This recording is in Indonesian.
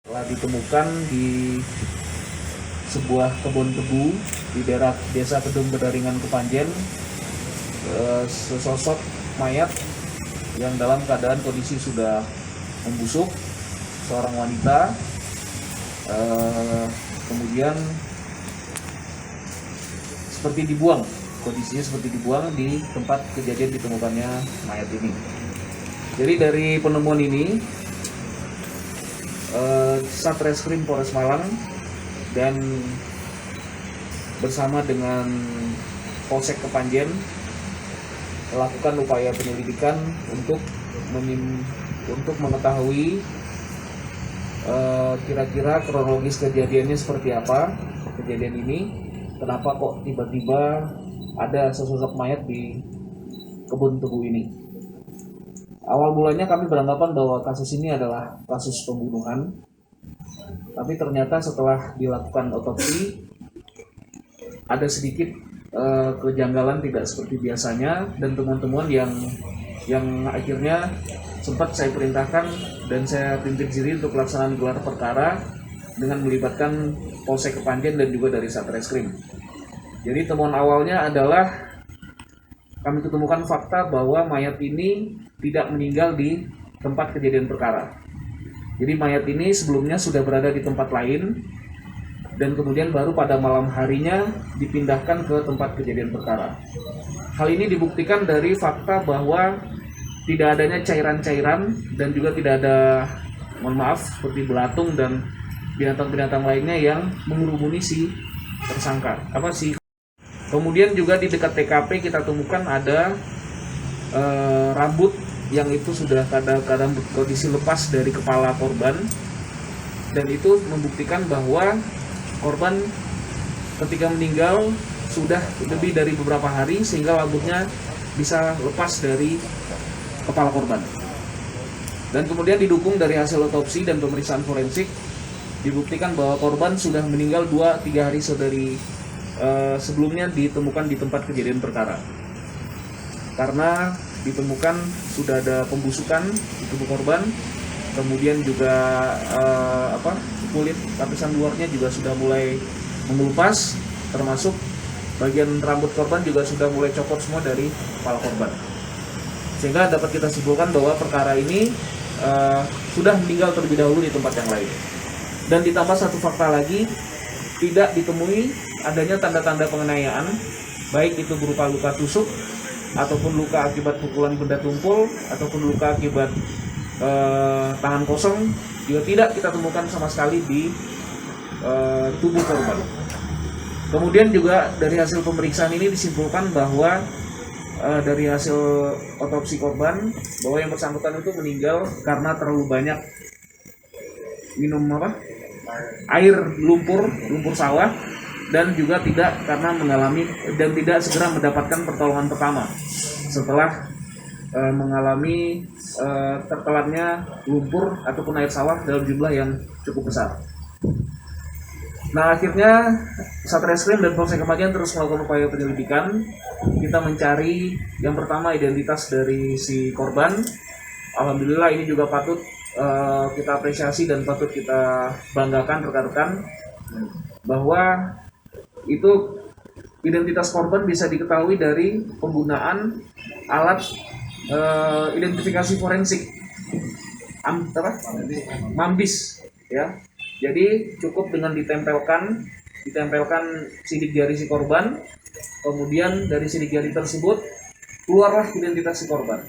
telah ditemukan di sebuah kebun tebu di daerah Desa Kedung Bedaringan, Kepanjen, sesosok mayat yang dalam keadaan kondisi sudah membusuk, seorang wanita. Kemudian kondisinya seperti dibuang di tempat kejadian ditemukannya mayat ini. Jadi dari penemuan ini, Satreskrim Polres Malang dan bersama dengan Polsek Kepanjen melakukan upaya penyelidikan untuk mengetahui kira-kira kronologis kejadiannya seperti apa kejadian ini, kenapa kok tiba-tiba ada sesosok mayat di kebun tebu ini. Awal mulanya kami beranggapan bahwa kasus ini adalah kasus pembunuhan, tapi ternyata setelah dilakukan otopsi ada sedikit kejanggalan tidak seperti biasanya, dan temuan-temuan yang akhirnya sempat saya perintahkan dan saya pimpin diri untuk pelaksanaan gelar perkara dengan melibatkan Polsek Kepanjen dan juga dari Satreskrim. Jadi temuan awalnya adalah kami ketemukan fakta bahwa mayat ini tidak meninggal di tempat kejadian perkara. Jadi mayat ini sebelumnya sudah berada di tempat lain dan kemudian baru pada malam harinya dipindahkan ke tempat kejadian perkara. Hal ini dibuktikan dari fakta bahwa tidak adanya cairan-cairan dan juga tidak ada, seperti belatung dan binatang-binatang lainnya yang mengerumuni si tersangka. Kemudian juga di dekat TKP kita temukan ada rambut yang itu sudah kadang kondisi lepas dari kepala korban, dan itu membuktikan bahwa korban ketika meninggal sudah lebih dari beberapa hari sehingga rambutnya bisa lepas dari kepala korban. Dan kemudian didukung dari hasil otopsi dan pemeriksaan forensik, dibuktikan bahwa korban sudah meninggal 2-3 hari sebelumnya ditemukan di tempat kejadian perkara. Karena ditemukan sudah ada pembusukan di tubuh korban, kemudian juga kulit lapisan luarnya juga sudah mulai mengelupas, termasuk bagian rambut korban juga sudah mulai copot semua dari kepala korban. Sehingga dapat kita simpulkan bahwa perkara ini sudah meninggal terlebih dahulu di tempat yang lain. Dan ditambah satu fakta lagi, tidak ditemui adanya tanda-tanda penganiayaan, baik itu berupa luka tusuk, ataupun luka akibat pukulan benda tumpul, ataupun luka akibat tangan kosong, juga tidak kita temukan sama sekali di tubuh korban. Kemudian juga dari hasil pemeriksaan ini disimpulkan bahwa dari hasil otopsi korban, bahwa yang bersangkutan itu meninggal karena terlalu banyak minum air lumpur sawah, dan juga tidak karena tidak segera mendapatkan pertolongan pertama setelah mengalami tertelannya lumpur ataupun air sawah dalam jumlah yang cukup besar. Nah, akhirnya Satreskrim dan Polsek Kepanjen terus melakukan upaya penyelidikan. Kita mencari yang pertama identitas dari si korban. Alhamdulillah ini juga patut kita apresiasi dan patut kita banggakan rekan-rekan, bahwa itu identitas korban bisa diketahui dari penggunaan alat identifikasi forensik Mambis, ya. Jadi cukup dengan ditempelkan sidik jari si korban, kemudian dari sidik jari tersebut keluarlah identitas si korban.